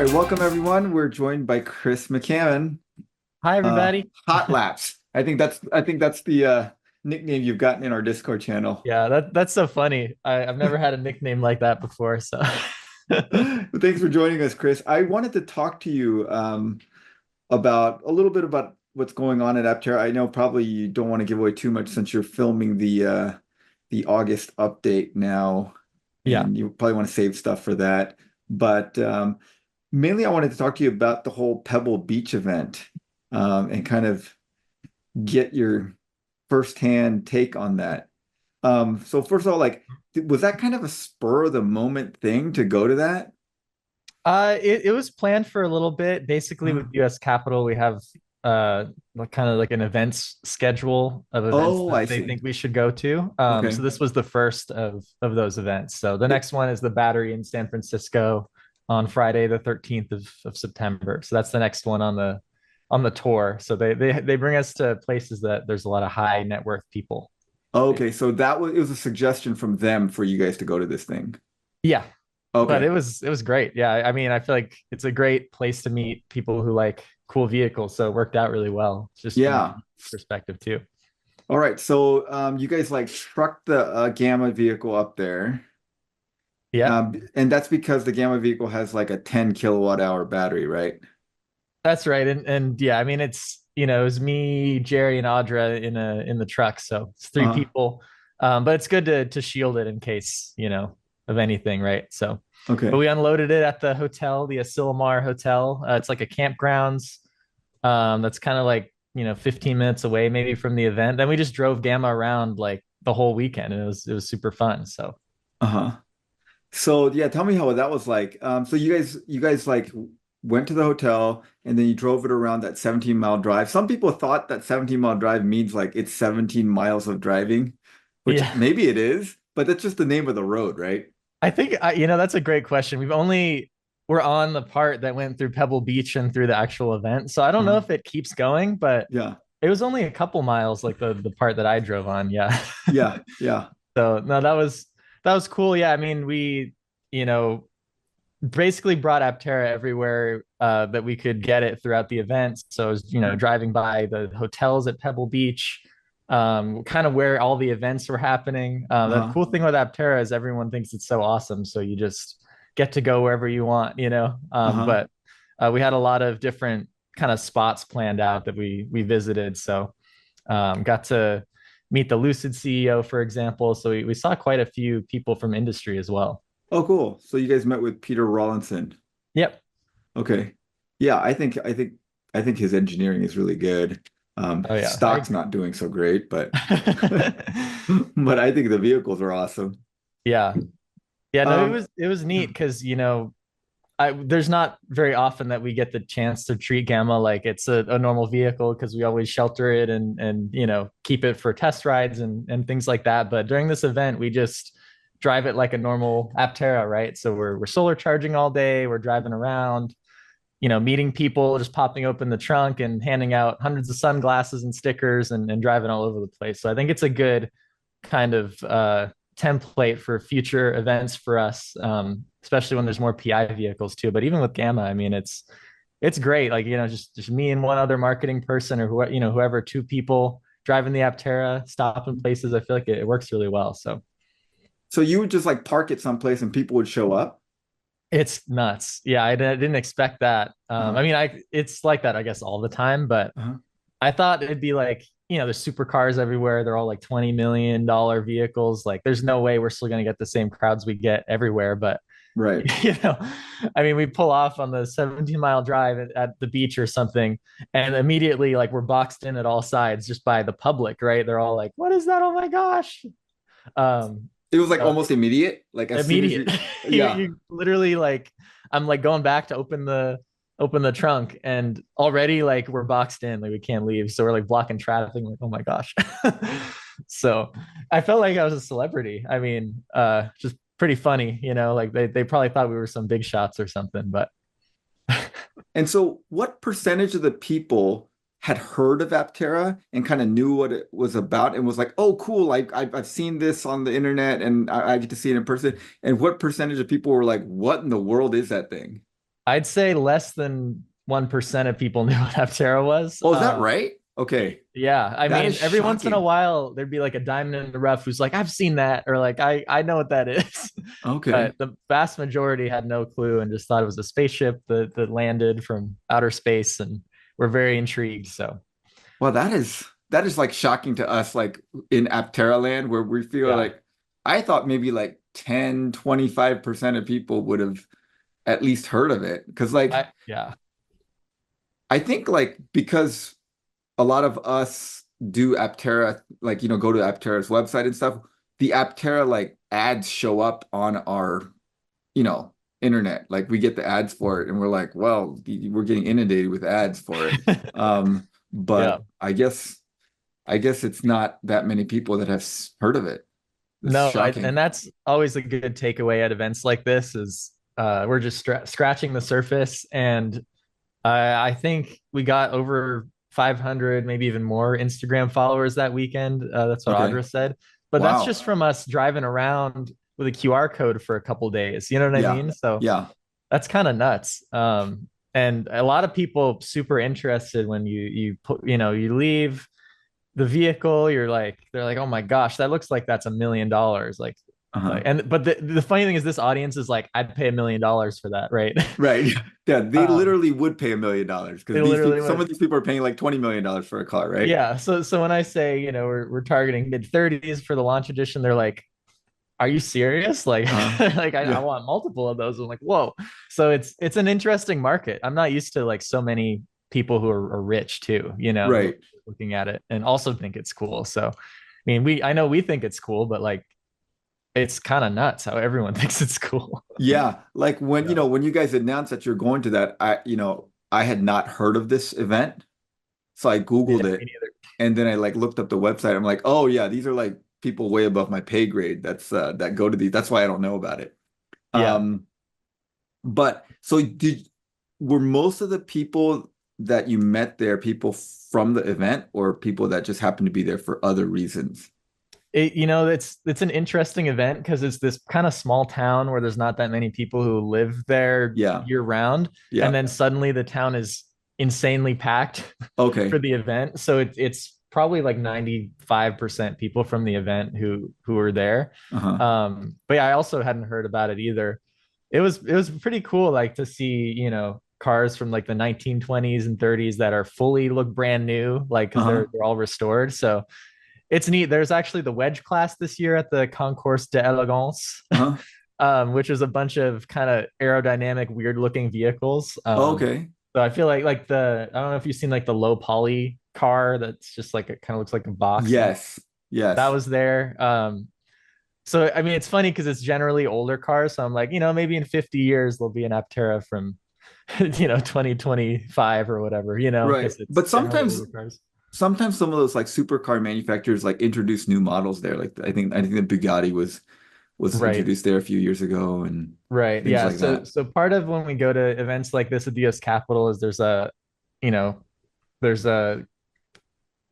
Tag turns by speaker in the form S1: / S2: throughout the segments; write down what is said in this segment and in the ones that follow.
S1: right, welcome everyone. We're joined by Chris McCammon.
S2: Hi, everybody.
S1: Hot Laps. I think that's the nickname you've gotten in our Discord channel.
S2: Yeah, that's so funny. I've never had a nickname like that before. So,
S1: Thanks for joining us, Chris. I wanted to talk to you about a little bit about what's going on at Aptera. I know probably you don't want to give away too much since you're filming the August update now,
S2: yeah.
S1: and you probably want to save stuff for that. But mainly, I wanted to talk to you about the whole Pebble Beach event and kind of get your firsthand take on that. So first of all, like, was that kind of a spur of the moment thing to go to that?
S2: It was planned for a little bit. Basically, with US Capitol, we have kind of like an events schedule of events
S1: Oh,
S2: that
S1: I
S2: they
S1: see.
S2: think we should go to. So
S1: Okay.
S2: this was the first of those events. So the next one is the Battery in San Francisco on Friday, the 13th of September. So that's the next one on the tour. So they bring us to places that there's a lot of high net worth people.
S1: Okay, so it was a suggestion from them for you guys to go to this thing.
S2: Yeah, but
S1: Okay.
S2: it was great. Yeah, I mean, I feel like it's a great place to meet people who like cool vehicles, so it worked out really well. It's just from a
S1: Yeah.
S2: perspective too.
S1: All right. So you guys like trucked the Gamma vehicle up there.
S2: Yeah,
S1: And that's because the Gamma vehicle has like a 10 kilowatt hour battery, right?
S2: that's right. And yeah, I mean, it's it was me, Jerry, and Audra in the truck, so it's three
S1: Uh-huh.
S2: people. But it's good to shield it in case of anything, right? So, but
S1: Okay.
S2: we unloaded it at the hotel, the Asilomar Hotel. It's like a campgrounds. That's kind of like 15 minutes away maybe from the event. Then we just drove Gamma around like the whole weekend, and it was super fun. So
S1: Uh-huh. So yeah, tell me how that was like. So you guys like went to the hotel and then you drove it around that 17-mile drive. Some people thought that 17-mile drive means like it's 17 miles of driving, which
S2: yeah,
S1: maybe it is, but that's just the name of the road, right?
S2: I think that's a great question. We're on the part that went through Pebble Beach and through the actual event, so I don't know
S1: Uh-huh.
S2: if it keeps going, but
S1: Yeah.
S2: it was only a couple miles, like the part that I drove on. Yeah.
S1: Yeah. Yeah.
S2: So no, that was cool. Yeah, I mean, we you know basically brought Aptera everywhere that we could get it throughout the event. So I was, driving by the hotels at Pebble Beach, kind of where all the events were happening. The
S1: Uh-huh.
S2: cool thing with Aptera is everyone thinks it's so awesome. So you just get to go wherever you want,
S1: Uh-huh.
S2: but we had a lot of different kind of spots planned out that we visited. So got to meet the Lucid CEO, for example. So we saw quite a few people from industry as well.
S1: Oh, cool. So you guys met with Peter Rawlinson.
S2: Yep.
S1: Okay. Yeah, I think his engineering is really good.
S2: Oh yeah.
S1: Stock's not doing so great, but but I think the vehicles are awesome.
S2: Yeah. Yeah, no, it
S1: Um,
S2: was it was neat because there's not very often that we get the chance to treat Gamma like it's a normal vehicle because we always shelter it and keep it for test rides and things like that. But during this event, we just drive it like a normal Aptera, right? So we're solar charging all day, we're driving around, meeting people, just popping open the trunk and handing out hundreds of sunglasses and stickers and driving all over the place. So I think it's a good kind of template for future events for us, especially when there's more PI vehicles too. But even with Gamma, I mean, it's great. Like just me and one other marketing person, or whoever, two people driving the Aptera, stopping places. I feel like it works really well. So
S1: so you would just like park it someplace and people would show up?
S2: it's nuts. Yeah, I didn't expect that.
S1: Uh-huh.
S2: I mean, it's like that, I guess, all the time, but
S1: Uh-huh.
S2: I thought it'd be like, there's supercars everywhere. They're all like $20 million vehicles. Like, there's no way we're still going to get the same crowds we get everywhere. But,
S1: Right.
S2: you know, I mean, we pull off on the 17-mile drive at the beach or something, and immediately, like, we're boxed in at all sides just by the public, right? They're all like, what is that? Oh my gosh. Um,
S1: It was like
S2: so
S1: almost immediate. Like as soon as
S2: immediate.
S1: you,
S2: you
S1: yeah.
S2: you literally like I'm like going back to open the trunk and already like we're boxed in, like we can't leave. So we're like blocking traffic, like, oh my gosh. So I felt like I was a celebrity. I mean, just pretty funny, like they probably thought we were some big shots or something, but
S1: And so what percentage of the people had heard of Aptera and kind of knew what it was about and was like, oh, cool, like I've seen this on the internet and I get to see it in person. And what percentage of people were like, what in the world is that thing?
S2: I'd say less than 1% of people knew what Aptera was.
S1: Oh, is that right? Okay.
S2: Yeah, I
S1: That is
S2: mean, every once in a
S1: shocking.
S2: while there'd be like a diamond in the rough who's like, I've seen that, or like I know what that is.
S1: Okay.
S2: But the vast majority had no clue and just thought it was a spaceship that landed from outer space, and we're very intrigued. So
S1: Well, that is like shocking to us, like in Aptera land, where we feel
S2: yeah,
S1: like I thought maybe like 10-25% of people would have at least heard of it. Because like
S2: yeah,
S1: I think like because a lot of us do Aptera, like go to Aptera's website and stuff, the Aptera like ads show up on our, you know, internet. Like we get the ads for it and we're like, well, we're getting inundated with ads for it.
S2: yeah.
S1: But I guess it's not that many people that have heard of it. It's
S2: No,
S1: shocking.
S2: and that's always a good takeaway at events like this is we're just scratching the surface, and I think we got over 500, maybe even more Instagram followers that weekend. That's what
S1: Okay.
S2: Audra said. But that's
S1: Wow.
S2: just from us driving around with a QR code for a couple days. You know what I
S1: Yeah.
S2: mean? So
S1: Yeah.
S2: that's kind of nuts. And a lot of people super interested when you put, you leave the vehicle, they're like, oh my gosh, that looks like that's $1 million.
S1: Uh-huh.
S2: And but the funny thing is this audience is like, I'd pay $1 million for that, right?
S1: Right. Yeah, they
S2: um,
S1: literally would pay $1 million because
S2: they
S1: these
S2: literally
S1: people, some
S2: would.
S1: of these people are paying like $20 million for a car, right?
S2: Yeah. So when I say, we're targeting mid 30s for the launch edition, they're like, are you serious? Like,
S1: Uh-huh.
S2: like I
S1: Yeah.
S2: want multiple of those. I'm like, whoa. So it's an interesting market. I'm not used to like so many people who are rich too,
S1: Right.
S2: looking at it and also think it's cool. So I mean, I know we think it's cool, but like it's kind of nuts how everyone thinks it's cool.
S1: Yeah. Like when,
S2: Yeah.
S1: when you guys announced that you're going to that, I had not heard of this event. So I
S2: Yeah,
S1: Googled
S2: me
S1: it
S2: neither.
S1: and then I like looked up the website. I'm like, oh yeah, these are like people way above my pay grade that go to these. That's why I don't know about it.
S2: Yeah.
S1: Um, but so were most of the people that you met there people from the event or people that just happened to be there for other reasons?
S2: It's an interesting event because it's this kind of small town where there's not that many people who live there
S1: Yeah.
S2: year round, and
S1: Yeah.
S2: then suddenly the town is insanely packed for
S1: Okay.
S2: the event. So it's probably like 95% people from the event who were there.
S1: Uh-huh.
S2: But yeah, I also hadn't heard about it either. It was pretty cool, like to see, cars from like the 1920s and 30s that are fully look brand new, like because they're
S1: Uh-huh.
S2: they're all restored. So it's neat. There's actually the wedge class this year at the Concours d'Elegance,
S1: Uh-huh.
S2: which is a bunch of kind of aerodynamic, weird looking vehicles.
S1: Okay.
S2: So I feel like I don't know if you've seen like the low poly car that's just like it kind of looks like a box.
S1: Yes.
S2: That
S1: Yes.
S2: was there. So I mean, it's funny because it's generally older cars. So I'm like, maybe in 50 years there'll be an Aptera from 2025 or whatever,
S1: Right.
S2: because it's
S1: But
S2: generally
S1: sometimes
S2: older cars.
S1: sometimes some of those like supercar manufacturers like introduce new models there. Like I think the Bugatti was
S2: Right.
S1: introduced there a few years ago and
S2: Right.
S1: things
S2: Yeah.
S1: like
S2: So
S1: that.
S2: so part of when we go to events like this at the US Capitol is you know, there's a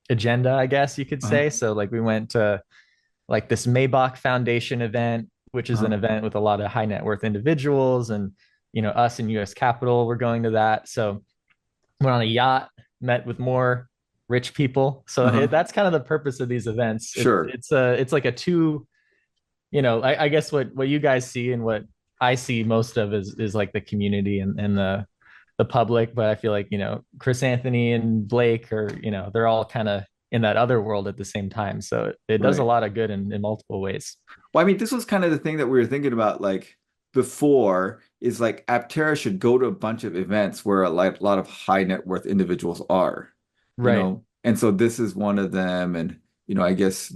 S2: agenda, I guess you could
S1: Uh-huh.
S2: say. So like we went to like this Maybach Foundation event, which is
S1: Uh-huh.
S2: an event with a lot of high net worth individuals, and us in US Capitol, we're going to that. So went on a yacht, met with more rich people. So
S1: Uh-huh.
S2: that's kind of the purpose of these events.
S1: Sure.
S2: It's like a two, I guess what you guys see and what I see most of is like the community and the public. But I feel like, Chris Anthony and Blake are, they're all kind of in that other world at the same time. So it does a
S1: Right.
S2: lot of good in multiple ways.
S1: Well, I mean, this was kind of the thing that we were thinking about like before is like Aptera should go to a bunch of events where a lot of high net worth individuals are,
S2: Right.
S1: and so this is one of them. And, I guess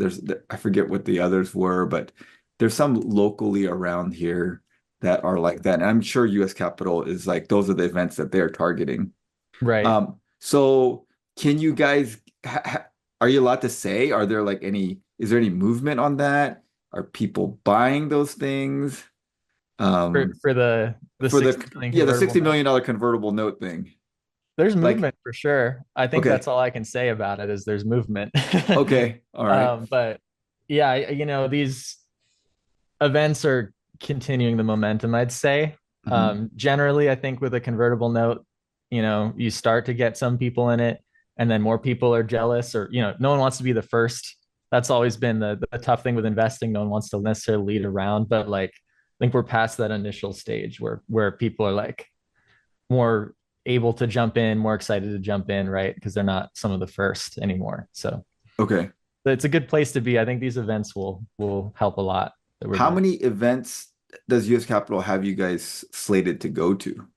S1: I forget what the others were, but there's some locally around here that are like that. And I'm sure US Capitol is like, those are the events that they're targeting.
S2: Right.
S1: So can you guys, are you allowed to say, is there any movement on that? Are people buying those things?
S2: For
S1: Um,
S2: for the
S1: for
S2: 60 million
S1: the
S2: convertible
S1: $60
S2: note.
S1: million convertible note thing.
S2: There's
S1: Like,
S2: movement for sure. I think
S1: okay,
S2: that's all I can say about it is there's movement.
S1: okay, all right.
S2: But yeah, these events are continuing the momentum, I'd say.
S1: Mhm.
S2: Generally, I think with a convertible note, you start to get some people in it, and then more people are jealous, or no one wants to be the first. That's always been the tough thing with investing. No one wants to necessarily lead around, but like I think we're past that initial stage where people are like more able to jump in, more excited to jump in, right? Because they're not some of the first anymore. So
S1: Okay.
S2: it's a good place to be. I think these events will help a lot that we're
S1: How
S2: doing.
S1: many events does US Capital have you guys slated to go to?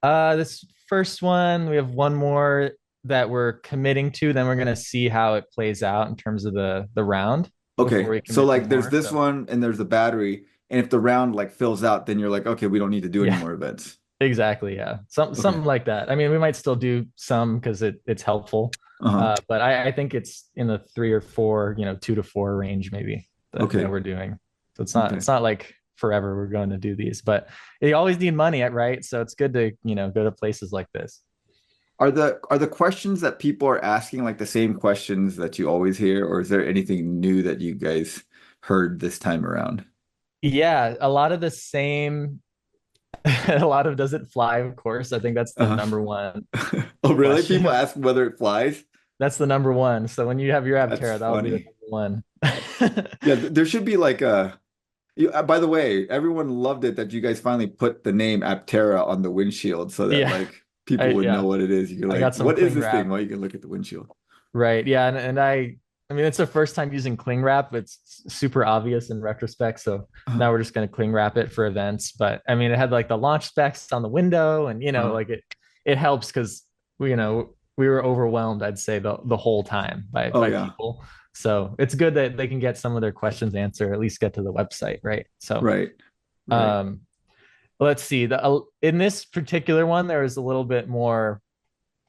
S2: This first one, we have one more that we're committing to. Then we're gonna see how it plays out in terms of the round before
S1: Okay.
S2: we
S1: So
S2: commit to
S1: like there's
S2: more.
S1: this
S2: So
S1: one and there's the battery. And if the round like fills out, then you're like, okay, we don't need to do any
S2: yeah,
S1: more events.
S2: exactly. Yeah,
S1: Okay.
S2: something like that. I mean, we might still do some because it's helpful,
S1: Uh-huh.
S2: but I think it's in the three or four, 2 to 4 range maybe that
S1: Okay.
S2: we're doing. So it's not
S1: Okay.
S2: it's not like forever we're going to do these, but you always need money, right? So it's good to go to places like this.
S1: Are the questions that people are asking like the same questions that you always hear, or is there anything new that you guys heard this time around?
S2: Yeah, a lot of the same. A lot of does it fly, of course. I think that's the
S1: Uh-huh.
S2: number one
S1: Oh, really? People
S2: question.
S1: ask whether it flies?
S2: That's the number one. So when you have your
S1: That's
S2: Aptera, that'll be the
S1: funny.
S2: number one.
S1: Yeah, there should be like a. By the way, everyone loved it that you guys finally put the name Aptera on the windshield so that
S2: Yeah.
S1: like people would know
S2: Yeah.
S1: what it is. You're
S2: I
S1: like,
S2: got some
S1: what is
S2: cling
S1: this thing?
S2: wrap.
S1: Well, you can look at the windshield.
S2: Right. Yeah. And I mean, it's the first time using cling wrap. It's super obvious in retrospect. So
S1: Uh,
S2: now we're just going to cling wrap it for events. But I mean, it had like the launch specs on the window, and
S1: uh,
S2: like it helps because we were overwhelmed, I'd say the whole time
S1: oh
S2: by
S1: yeah,
S2: people. So it's good that they can get some of their questions answered, at least get to the website, right? So
S1: right, right.
S2: um let's see. The In this particular one, there was a little bit more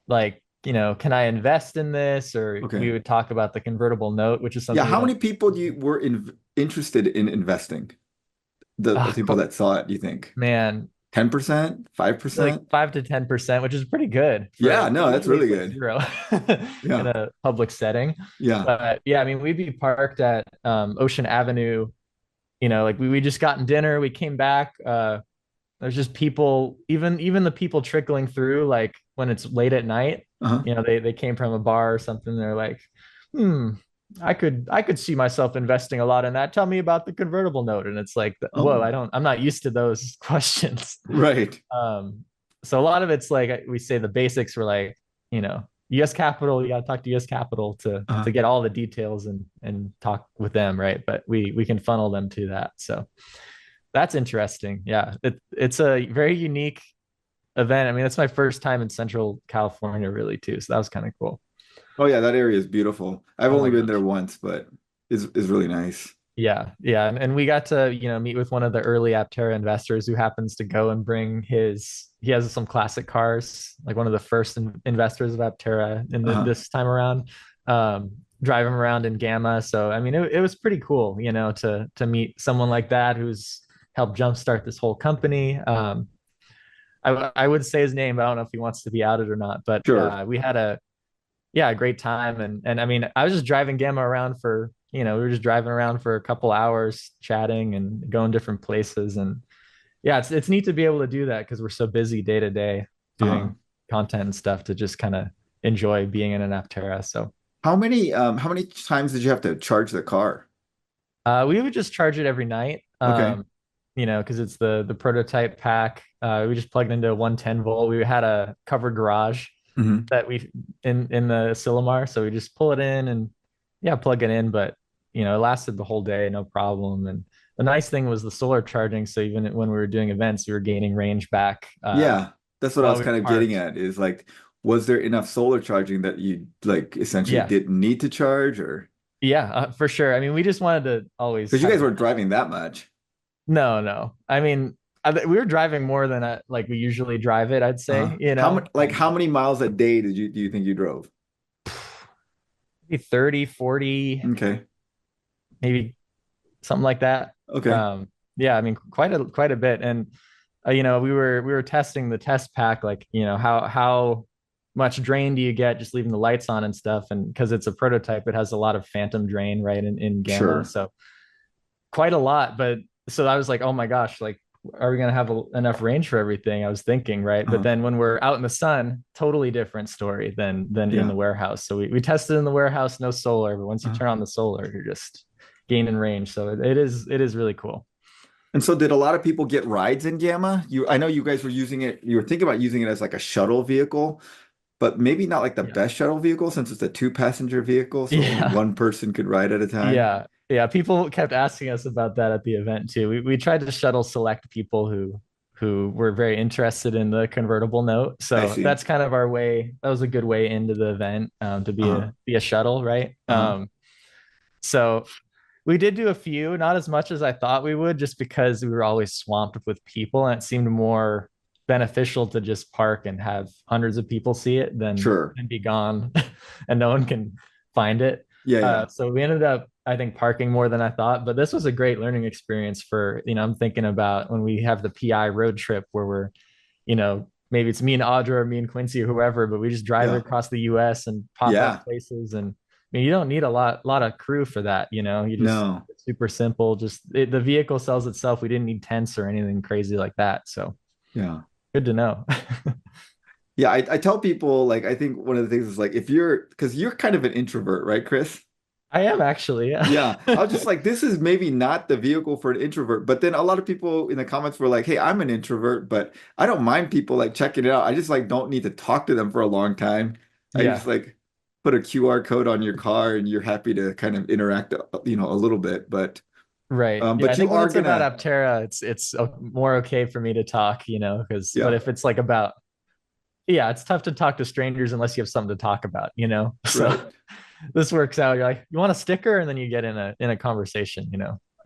S2: like, can I invest in this? Or
S1: Okay.
S2: we would talk about the convertible note, which is
S1: Yeah,
S2: something we
S1: how
S2: don't.
S1: many people do you were interested in investing? The
S2: Ah,
S1: people that saw it, you think?
S2: man,
S1: 10%?
S2: like
S1: 5%?
S2: 5 to 10%, which is pretty good
S1: Yeah,
S2: for
S1: no, that's
S2: usually
S1: really
S2: it's like
S1: good.
S2: zero in
S1: Yeah,
S2: a public setting.
S1: yeah.
S2: But yeah, I mean, we'd be parked at Ocean Avenue, like we just gotten dinner, we came back. There's just people, even the people trickling through, like when it's late at night,
S1: Uh-huh.
S2: they came from a bar or something. They're like, hmm, I could see myself investing a lot in that. Tell me about the convertible note. And it's like, whoa,
S1: Oh,
S2: I'm not used to those questions.
S1: right.
S2: Um, so a lot of it's like we say the basics were like, US Capital, you got to talk to US Capital to
S1: Uh,
S2: get all the details and talk with them, right? But we can funnel them to that. So that's interesting. Yeah, it's a very unique event. I mean, it's my first time in Central California, really, too. So that was kind of cool.
S1: oh yeah, that area is beautiful. I've
S2: Oh
S1: only
S2: my
S1: been there
S2: gosh.
S1: once, but is really nice.
S2: Yeah, yeah, and we got to meet with one of the early Aptera investors who happens to go and bring he has some classic cars, like one of the first investors of Aptera in
S1: Uh-huh.
S2: this time around. Drive him around in Gamma. So I mean, it was pretty cool, to meet someone like that who's helped jumpstart this whole company. I would say his name, but I don't know if he wants to be outed or not. But
S1: Sure.
S2: we had a great time, and I mean, I was just driving Gamma around for we were just driving around for a couple hours, chatting and going different places, and yeah, it's neat to be able to do that because we're so busy day to day
S1: Uh-huh.
S2: doing content and stuff to just kind of enjoy being in an Aptera. So
S1: How many times did you have to charge the car?
S2: we would just charge it every night.
S1: Okay.
S2: Because it's the prototype pack. We just plugged into a 110 volt. We had a covered garage
S1: Hmm.
S2: that we in the Silomar, so we just pull it in and yeah, plug it in. But it lasted the whole day, no problem. And the nice thing was the solar charging. So even when we were doing events, we were gaining range back
S1: Yeah, that's what I
S2: while
S1: was
S2: we were
S1: kind of getting
S2: parked.
S1: at is like, was there enough solar charging that you like essentially
S2: Yeah,
S1: didn't need to charge or
S2: yeah, for sure. I mean, we just wanted to always
S1: because you
S2: have
S1: guys
S2: the
S1: weren't driving that much.
S2: no, no. I mean, we were driving more than like we usually drive it, I'd say,
S1: How much like how many miles a day do you think you drove?
S2: maybe 30, 40,
S1: Okay.
S2: maybe something like that.
S1: Okay.
S2: Yeah, I mean, quite a bit. And we were testing the test pack, like, how much drain do you get just leaving the lights on and stuff. And because it's a prototype, it has a lot of phantom drain, right, in gamma.
S1: Sure.
S2: So quite a lot. But so I was like, oh my gosh, like are we going to have enough range for everything? I was thinking, right? But
S1: Uh-huh.
S2: then when we're out in the sun, totally different story than in
S1: Yeah.
S2: the warehouse. So we tested in the warehouse, no solar, but once you
S1: Uh-huh.
S2: turn on the solar, you're just gaining range. So it is really cool.
S1: And so did a lot of people get rides in Gamma? I know you guys were using it, you were thinking about using it as like a shuttle vehicle, but maybe not like the
S2: Yeah.
S1: best shuttle vehicle since it's a two-passenger vehicle, so only
S2: Yeah.
S1: one person could ride at a time.
S2: Yeah. Yeah. People kept asking us about that at the event too. We tried to shuttle select people who were very interested in the convertible note.
S1: I
S2: So
S1: see.
S2: that's kind of our way. That was a good way into the event, to
S1: Uh-huh.
S2: be a shuttle, right?
S1: Uh-huh.
S2: So we did do a few, not as much as I thought we would, just because we were always swamped with people, and it seemed more beneficial to just park and have hundreds of people see it
S1: Sure.
S2: than be gone and no one can find it.
S1: Yeah, yeah.
S2: So we ended up, I think, parking more than I thought. But this was a great learning experience for, I'm thinking about when we have the PI road trip where we're, maybe it's me and Audra or me and Quincy or whoever, but we just drive
S1: Yeah.
S2: across the US and pop up
S1: Yeah.
S2: places. And I mean, you don't need a lot of crew for that, you just,
S1: No.
S2: it's super simple. Just the vehicle sells itself. We didn't need tents or anything crazy like that. So
S1: Yeah.
S2: good to know.
S1: Yeah, I tell people like I think one of the things is like if you're because you're kind of an introvert, right, Chris?
S2: I am actually, yeah.
S1: Yeah, I was just like, this is maybe not the vehicle for an introvert. But then a lot of people in the comments were like, hey, I'm an introvert, but I don't mind people like checking it out. I just like don't need to talk to them for a long time. I just
S2: Yeah.
S1: like put a QR code on your car and you're happy to kind of interact, a little bit.
S2: Right. Yeah. I
S1: But you
S2: think when
S1: are
S2: it's about
S1: gonna,
S2: Aptera, it's more okay for me to talk, because but
S1: yeah,
S2: if it's like about, yeah, it's tough to talk to strangers unless you have something to talk about. So
S1: right.
S2: this works out. You're like, you want a sticker, and then you get in a conversation.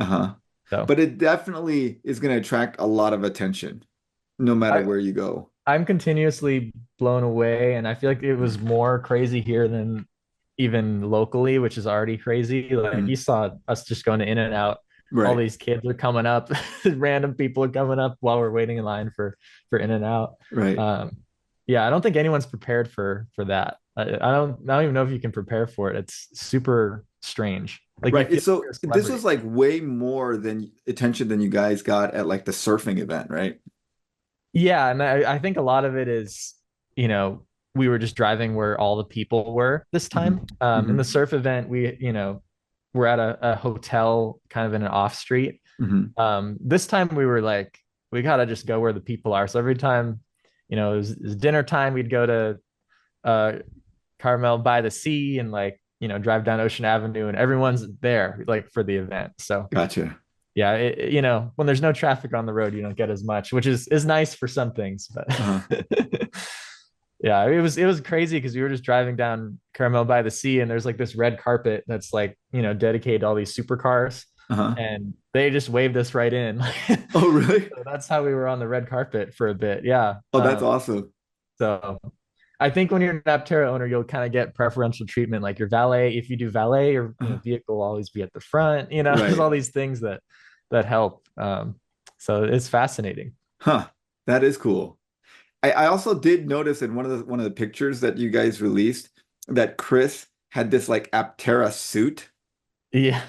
S1: Uh-huh.
S2: So
S1: But it definitely is gonna attract a lot of attention, no matter
S2: I
S1: where you go.
S2: I'm continuously blown away, and I feel like it was more crazy here than even locally, which is already crazy. Like you
S1: Mhm.
S2: saw us just going to In and Out. All
S1: Right,
S2: these kids are coming up, random people are coming up while we're waiting in line for In and Out.
S1: right.
S2: Um, yeah, I don't think anyone's prepared for that. I don't even know if you can prepare for it. It's super strange. Like you
S1: Right.
S2: feel like you're
S1: So
S2: a
S1: this
S2: celebrity.
S1: was like way more than attention than you guys got at like the surfing event, right?
S2: Yeah, and I think a lot of it is, you know, we were just driving where all the people were this
S1: Hmm.
S2: time. In the
S1: Hmm.
S2: surf event, we're at a hotel kind of in an off street.
S1: Hmm.
S2: This time we were like, we gotta just go where the people are. So every time, it was dinner time, we'd go to uh Carmel by the sea and like, drive down Ocean Avenue and everyone's there like for the event. So
S1: Gotcha.
S2: yeah, when there's no traffic on the road, you don't get as much, which is nice for some things, but
S1: Uh-huh.
S2: yeah, it was crazy because we were just driving down Carmel by the sea, and there's like this red carpet that's like, dedicated to all these supercars,
S1: Uh-huh.
S2: and they just waved us right in.
S1: Oh, really?
S2: So that's how we were on the red carpet for a bit. Yeah.
S1: Oh, that's awesome.
S2: So I think when you're an Aptera owner, you'll kind of get preferential treatment. Like your valet, if you do valet, your
S1: Uh-huh.
S2: vehicle will always be at the front. There's
S1: Right.
S2: all these things that help. So it's fascinating.
S1: Huh. That is cool. I also did notice in one of the pictures that you guys released that Chris had this like Aptera suit.
S2: Yeah.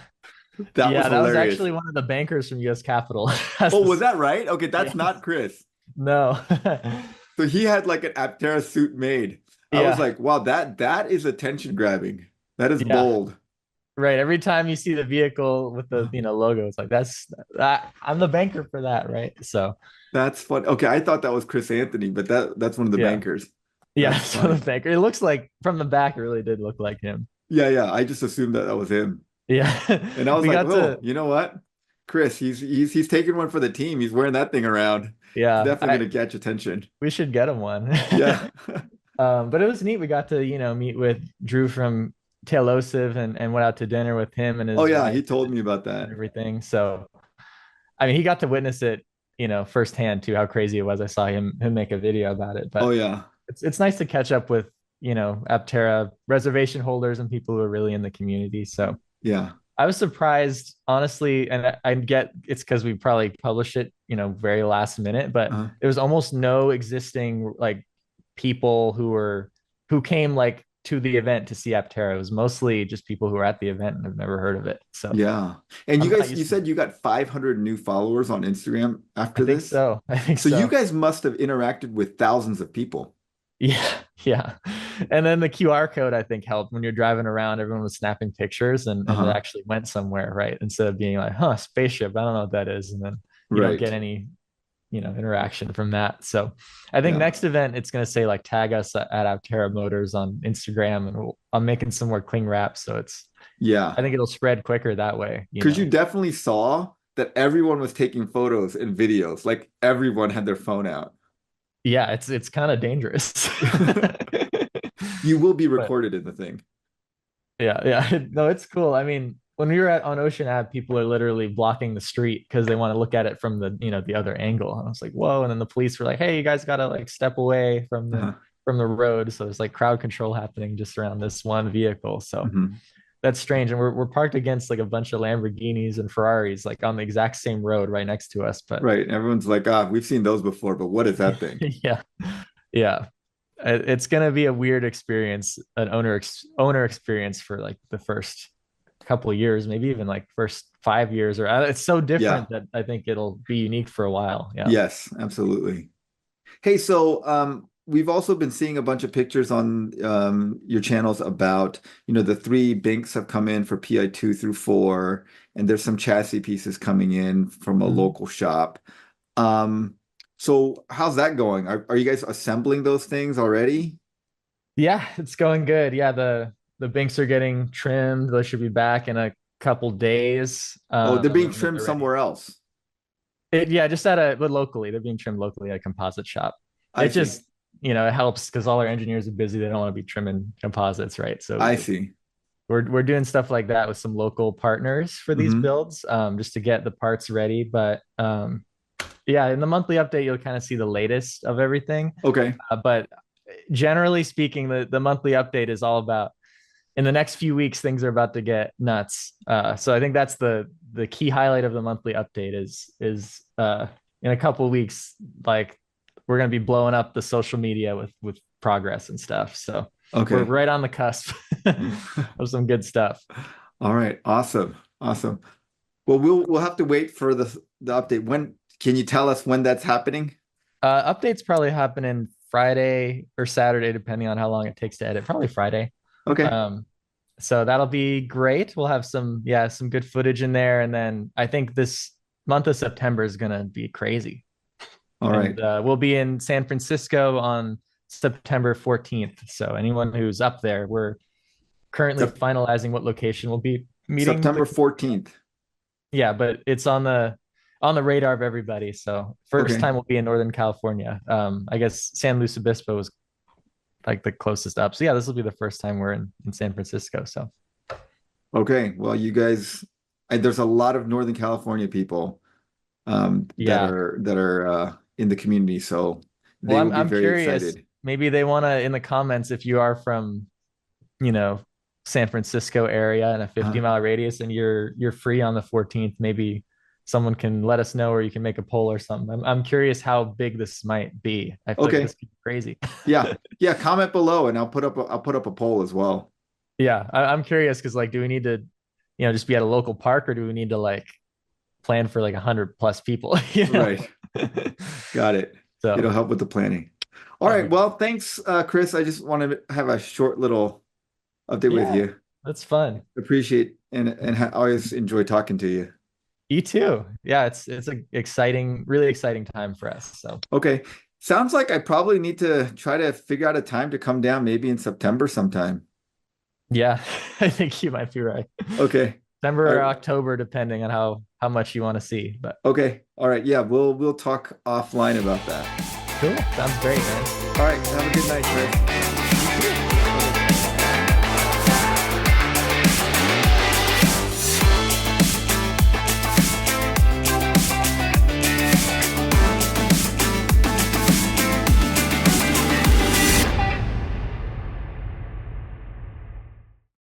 S1: That was
S2: Yeah, that was
S1: hilarious.
S2: actually one of the bankers from US Capital.
S1: Oh, was that right? Okay, that's
S2: Yes.
S1: not Chris.
S2: No.
S1: So he had like an Aptera suit made. I was
S2: Yeah.
S1: like, wow, that is attention grabbing. That is
S2: Yeah.
S1: bold.
S2: Right. Every time you see the vehicle with the,
S1: Uh,
S2: logo, it's like I'm the banker for that, right? So,
S1: That's fun. Okay, I thought that was Chris Anthony, but that's one of the
S2: yeah.
S1: bankers.
S2: Yeah,
S1: That's
S2: so the
S1: funny.
S2: banker. It looks like from the back it really did look like him.
S1: Yeah, yeah. I just assumed that that was him,
S2: Yeah.
S1: and I was
S2: We
S1: like,
S2: got
S1: oh,
S2: to
S1: you know what, Chris? He's taking one for the team. He's wearing that thing around. It's
S2: yeah,
S1: definitely
S2: I
S1: going to catch attention.
S2: we should get him one.
S1: Yeah.
S2: But it was neat. We got to, meet with Drew from Tailosive and went out to dinner with him and
S1: Oh
S2: his
S1: yeah,
S2: wife
S1: he told
S2: and
S1: me about that.
S2: everything. So I mean, he got to witness it, firsthand too, how crazy it was. I saw him make a video about it.
S1: Oh
S2: But
S1: yeah,
S2: it's nice to catch up with, Aptera reservation holders and people who are really in the community. So
S1: yeah.
S2: I was surprised, honestly, and I get it's because we probably published it, very last minute, but
S1: Uh,
S2: there was almost no existing like people who came like to the event to see Aptera. It was mostly just people who were at the event and have never heard of it. So
S1: Yeah. And
S2: I'm not
S1: you
S2: used to
S1: said
S2: it.
S1: you got 500 new followers on Instagram
S2: I
S1: after
S2: think
S1: this.
S2: so. I think
S1: So you
S2: so.
S1: guys must have interacted with thousands of people.
S2: Yeah, yeah. And then the QR code I think helped when you're driving around, everyone was snapping pictures and it
S1: Uh-huh.
S2: actually went somewhere, right? Instead of being like, huh, spaceship, I don't know what that is. And then you don't get
S1: Right.
S2: any, interaction from that. So I think
S1: Yeah.
S2: next event it's gonna say like tag us at Aptera Motors on Instagram and I'm making some more cling wrap. So
S1: Yeah.
S2: I think it'll spread quicker that way,
S1: Because you definitely saw that everyone was taking photos and videos. Like everyone had their phone out.
S2: Yeah, it's kind of dangerous.
S1: You will be
S2: But
S1: recorded in the thing.
S2: yeah, yeah. No, it's cool. I mean, when we were on Ocean Ave, people are literally blocking the street because they want to look at it from the other angle. And I was like, whoa. And then the police were like, hey, you guys gotta like step away from the
S1: Uh-huh.
S2: from the road. So there's like crowd control happening just around this one vehicle. So
S1: Mhm.
S2: that's strange. And we're parked against like a bunch of Lamborghinis and Ferraris, like on the exact same road right next to us. But
S1: Right. Everyone's like, ah, we've seen those before, but what is that thing?
S2: yeah, yeah. It's gonna be a weird experience, an owner experience for like the first couple of years, maybe even like first 5 years, or it's so
S1: Yeah.
S2: different that I think it'll be unique for a while. Yeah.
S1: Yes, absolutely. Hey, so we've also been seeing a bunch of pictures on your channels about, the three binks have come in for PI 2 through 4, and there's some chassis pieces coming in from a
S2: Mhm.
S1: local shop. Um, so how's that going? Are you guys assembling those things already?
S2: Yeah, it's going good. Yeah, the binks are getting trimmed. They should be back in a couple days.
S1: Oh, they're being
S2: And then
S1: trimmed
S2: they're ready.
S1: somewhere else.
S2: Yeah, just but locally. They're being trimmed locally at a composite shop.
S1: I
S2: It
S1: see.
S2: just, it helps because all our engineers are busy. They don't want to be trimming composites, right? So
S1: I see.
S2: we're doing stuff like that with some local partners for these
S1: Hmm.
S2: builds, just to get the parts ready. But yeah, in the monthly update, you'll kind of see the latest of everything.
S1: Okay.
S2: But generally speaking, the monthly update is all about in the next few weeks, things are about to get nuts. So I think that's the key highlight of the monthly update is in a couple of weeks, like we're gonna be blowing up the social media with progress and stuff. So we're
S1: Okay.
S2: right on the cusp of some good stuff.
S1: All right. Awesome. Awesome. Well, we'll have to wait for the update. When can you tell us when that's happening?
S2: Updates probably happening Friday or Saturday, depending on how long it takes to edit. Probably Friday.
S1: Okay.
S2: Um, so that'll be great. We'll have some good footage in there, and then I think this month of September is gonna be crazy.
S1: All
S2: And
S1: right.
S2: we'll be in San Francisco on September 14th. So anyone who's up there, we're currently
S1: Sep
S2: finalizing what location we'll be meeting
S1: September
S2: the
S1: 14th.
S2: yeah, but it's on the radar of everybody. So first
S1: Okay.
S2: time we'll be in Northern California. I guess San Luis Obispo was like the closest up. So yeah, this will be the first time we're in San Francisco. So
S1: Okay. Well, you guys, there's a lot of Northern California people
S2: yeah.
S1: that are in the community, so
S2: Well,
S1: they will be
S2: I'm
S1: very
S2: curious.
S1: excited.
S2: Maybe they want to in the comments if you are from, you know, San Francisco area in a 50-mile radius and you're free on the 14th, maybe someone can let us know or you can make a poll or something. I'm curious how big this might be. I feel like
S1: Okay.
S2: this could be crazy.
S1: Yeah. Yeah. Comment below, and I'll put up a poll as well.
S2: Yeah, I'm curious because like, do we need to, just be at a local park or do we need to like plan for like 100+ people?
S1: Right. Got it.
S2: So
S1: It'll help with the planning. All
S2: that'll
S1: right.
S2: be
S1: Well, thanks, Chris. I just wanted to have a short little update with
S2: yeah,
S1: you.
S2: that's fun.
S1: Appreciate and always enjoy talking to you.
S2: You too. Yeah, it's a exciting, really exciting time for us. So
S1: Okay. Sounds like I probably need to try to figure out a time to come down maybe in September sometime.
S2: yeah, I think you might be right.
S1: Okay. All
S2: September or
S1: right.
S2: October, depending on how much you want to see. But
S1: Okay. All right. Yeah, we'll talk offline about that.
S2: cool. Sounds great, man.
S1: All right. Have a good night, Chris.